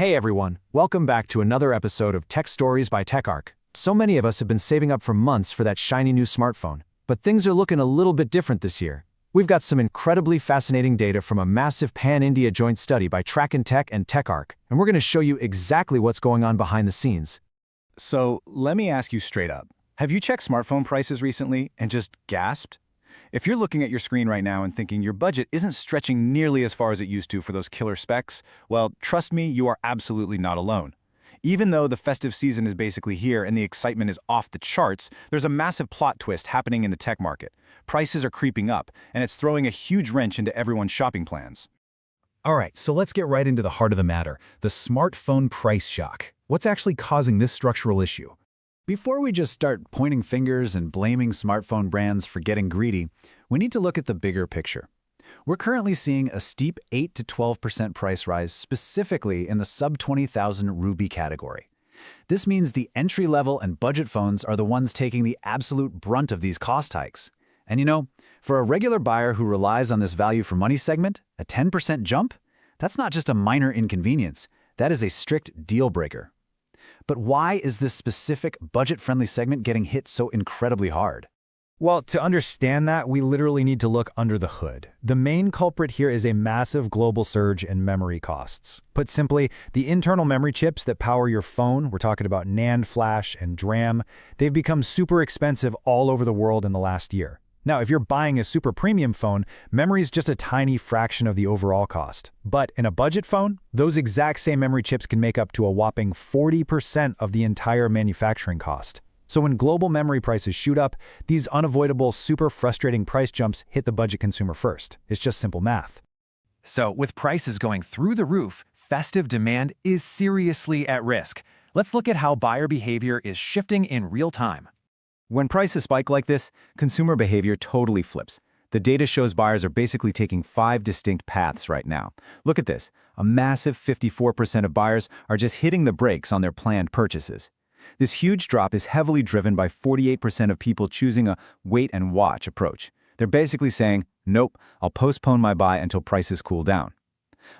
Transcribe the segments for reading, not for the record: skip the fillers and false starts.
Hey everyone, welcome back to another episode of Tech Stories by Techarc. So many of us have been saving up for months for that shiny new smartphone, but things are looking a little bit different this year. We've got some incredibly fascinating data from a massive pan-India joint study by Trakin and Techarc, and we're going to show you exactly what's going on behind the scenes. So let me ask you straight up. Have you checked smartphone prices recently and just gasped? If you're looking at your screen right now and thinking your budget isn't stretching nearly as far as it used to for those killer specs, well, trust me, you are absolutely not alone. Even though the festive season is basically here and the excitement is off the charts, there's a massive plot twist happening in the tech market. Prices are creeping up, and it's throwing a huge wrench into everyone's shopping plans. All right, so let's get right into the heart of the matter, the smartphone price shock. What's actually causing this structural issue? Before we just start pointing fingers and blaming smartphone brands for getting greedy, we need to look at the bigger picture. We're currently seeing a steep 8 to 12% price rise specifically in the sub-20,000 rupee category. This means the entry-level and budget phones are the ones taking the absolute brunt of these cost hikes. And you know, for a regular buyer who relies on this value for money segment, a 10% jump? That's not just a minor inconvenience, that is a strict deal breaker. But why is this specific budget-friendly segment getting hit so incredibly hard? Well, to understand that, we literally need to look under the hood. The main culprit here is a massive global surge in memory costs. Put simply, the internal memory chips that power your phone, we're talking about NAND flash and DRAM, they've become super expensive all over the world in the last year. Now, if you're buying a super premium phone, memory's just a tiny fraction of the overall cost. But in a budget phone, those exact same memory chips can make up to a whopping 40% of the entire manufacturing cost. So when global memory prices shoot up, these unavoidable, super frustrating price jumps hit the budget consumer first. It's just simple math. So with prices going through the roof, festive demand is seriously at risk. Let's look at how buyer behavior is shifting in real time. When prices spike like this, consumer behavior totally flips. The data shows buyers are basically taking 5 distinct paths right now. Look at this. A massive 54% of buyers are just hitting the brakes on their planned purchases. This huge drop is heavily driven by 48% of people choosing a wait-and-watch approach. They're basically saying, nope, I'll postpone my buy until prices cool down.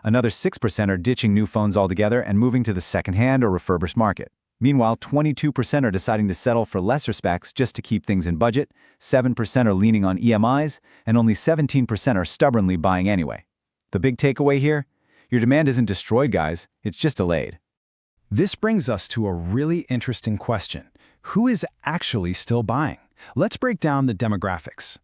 Another 6% are ditching new phones altogether and moving to the second-hand or refurbished market. Meanwhile, 22% are deciding to settle for lesser specs just to keep things in budget, 7% are leaning on EMIs, and only 17% are stubbornly buying anyway. The big takeaway here? Your demand isn't destroyed, guys, it's just delayed. This brings us to a really interesting question. Who is actually still buying? Let's break down the demographics.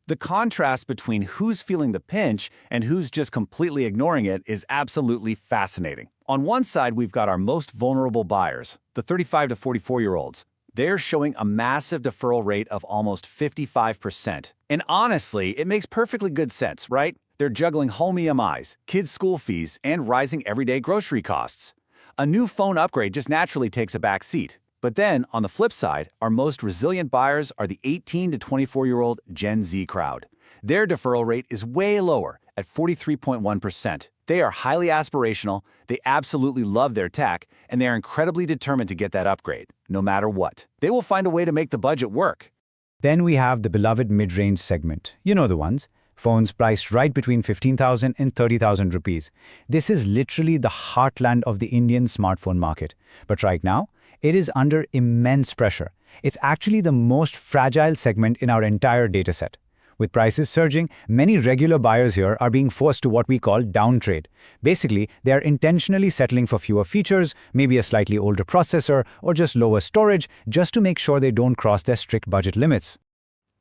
The contrast between who's feeling the pinch and who's just completely ignoring it is absolutely fascinating. On one side, we've got our most vulnerable buyers, the 35 to 44-year-olds. They're showing a massive deferral rate of almost 55%. And honestly, it makes perfectly good sense, right? They're juggling home EMIs, kids' school fees, and rising everyday grocery costs. A new phone upgrade just naturally takes a back seat. But then, on the flip side, our most resilient buyers are the 18 to 24-year-old Gen Z crowd. Their deferral rate is way lower, at 43.1%. They are highly aspirational, they absolutely love their tech, and they are incredibly determined to get that upgrade, no matter what. They will find a way to make the budget work. Then we have the beloved mid-range segment. You know the ones. Phones priced right between 15,000 and 30,000 rupees. This is literally the heartland of the Indian smartphone market. But right now, it is under immense pressure. It's actually the most fragile segment in our entire dataset. With prices surging, many regular buyers here are being forced to what we call downtrade. Basically, they are intentionally settling for fewer features, maybe a slightly older processor, or just lower storage, just to make sure they don't cross their strict budget limits.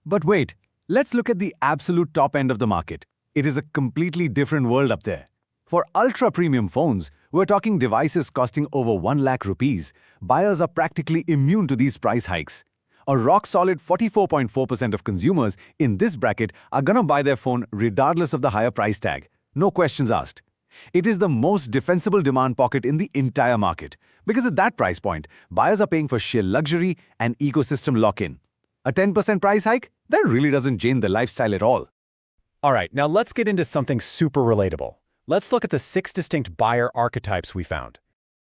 But wait, let's look at the absolute top end of the market. It is a completely different world up there. For ultra-premium phones, we're talking devices costing over 1 lakh rupees. Buyers are practically immune to these price hikes. A rock-solid 44.4% of consumers in this bracket are gonna buy their phone regardless of the higher price tag. No questions asked. It is the most defensible demand pocket in the entire market, because at that price point, buyers are paying for sheer luxury and ecosystem lock-in. A 10% price hike? That really doesn't change their lifestyle at all. All right, now let's get into something super relatable. Let's look at the 6 distinct buyer archetypes we found.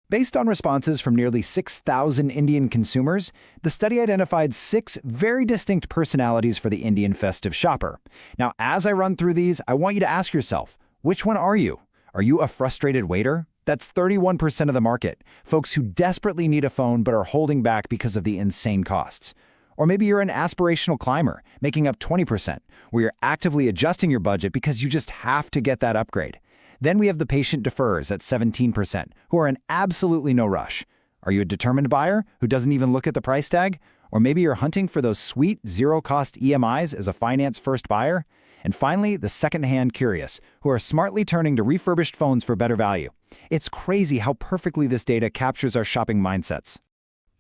Based on responses from nearly 6,000 Indian consumers, the study identified 6 very distinct personalities for the Indian festive shopper. Now, as I run through these, I want you to ask yourself, which one are you? Are you a frustrated waiter, That's 31% of the market, folks who desperately need a phone but are holding back because of the insane costs. Or maybe you're an aspirational climber, making up 20%, where you're actively adjusting your budget because you just have to get that upgrade. Then we have the patient deferrers at 17%, who are in absolutely no rush. Are you a determined buyer who doesn't even look at the price tag? Or maybe you're hunting for those sweet, zero-cost EMIs as a finance-first buyer? And finally, the second-hand curious, who are smartly turning to refurbished phones for better value. It's crazy how perfectly this data captures our shopping mindsets.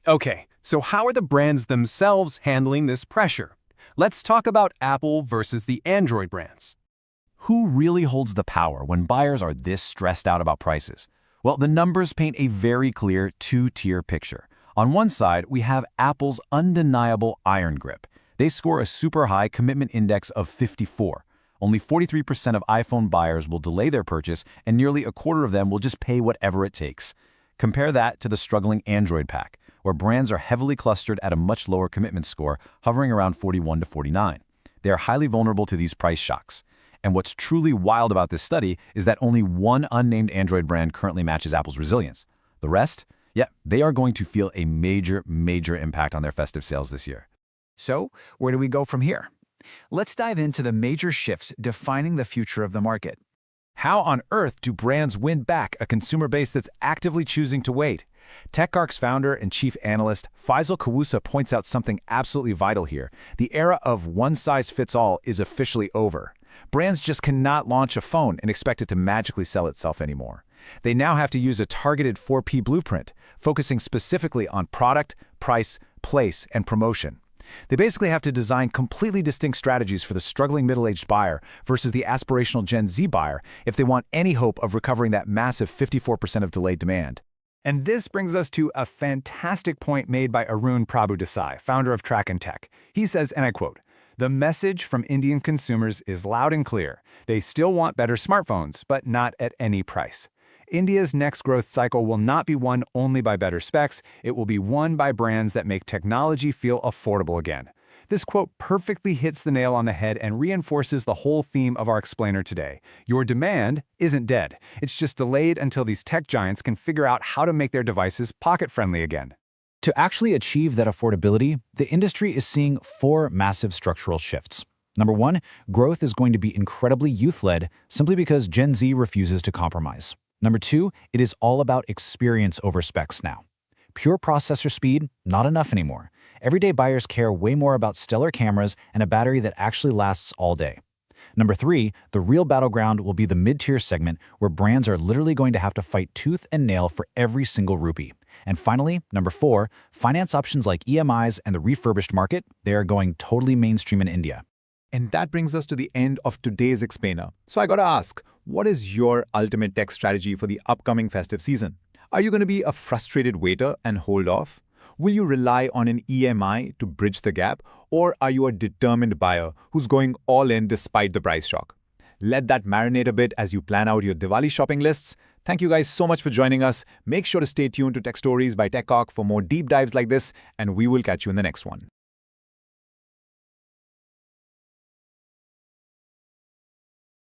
Okay, so how are the brands themselves handling this pressure? Let's talk about Apple versus the Android brands. Who really holds the power when buyers are this stressed out about prices? Well, the numbers paint a very clear two-tier picture. On one side, we have Apple's undeniable iron grip. They score a super high commitment index of 54. Only 43% of iPhone buyers will delay their purchase, and nearly a quarter of them will just pay whatever it takes. Compare that to the struggling Android pack, where brands are heavily clustered at a much lower commitment score, hovering around 41 to 49. They are highly vulnerable to these price shocks. And what's truly wild about this study is that only one unnamed Android brand currently matches Apple's resilience. The rest? Yeah, they are going to feel a major impact on their festive sales this year. So, where do we go from here? Let's dive into the major shifts defining the future of the market. How on earth do brands win back a consumer base that's actively choosing to wait? Techarc's founder and chief analyst, Faisal Kawusa, points out something absolutely vital here. The era of one-size-fits-all is officially over. Brands just cannot launch a phone and expect it to magically sell itself anymore. They now have to use a targeted 4P blueprint, focusing specifically on product, price, place, and promotion. They basically have to design completely distinct strategies for the struggling middle-aged buyer versus the aspirational Gen Z buyer if they want any hope of recovering that massive 54% of delayed demand. And this brings us to a fantastic point made by Arun Prabhudesai, founder of Trakin Tech. He says, and I quote, "The message from Indian consumers is loud and clear. They still want better smartphones, but not at any price. India's next growth cycle will not be won only by better specs, it will be won by brands that make technology feel affordable again." This quote perfectly hits the nail on the head and reinforces the whole theme of our explainer today. Your demand isn't dead. It's just delayed until these tech giants can figure out how to make their devices pocket-friendly again. To actually achieve that affordability, the industry is seeing 4 massive structural shifts. Number 1, growth is going to be incredibly youth-led simply because Gen Z refuses to compromise. Number 2, it is all about experience over specs now. Pure processor speed, not enough anymore. Everyday buyers care way more about stellar cameras and a battery that actually lasts all day. Number 3, the real battleground will be the mid-tier segment where brands are literally going to have to fight tooth and nail for every single rupee. And finally, number 4, finance options like EMIs and the refurbished market, they are going totally mainstream in India. And that brings us to the end of today's explainer. So I gotta ask, what is your ultimate tech strategy for the upcoming festive season? Are you gonna be a frustrated waiter and hold off? Will you rely on an EMI to bridge the gap? Or are you a determined buyer who's going all in despite the price shock? Let that marinate a bit as you plan out your Diwali shopping lists. Thank you guys so much for joining us. Make sure to stay tuned to TechStories by Techarc for more deep dives like this, and we will catch you in the next one.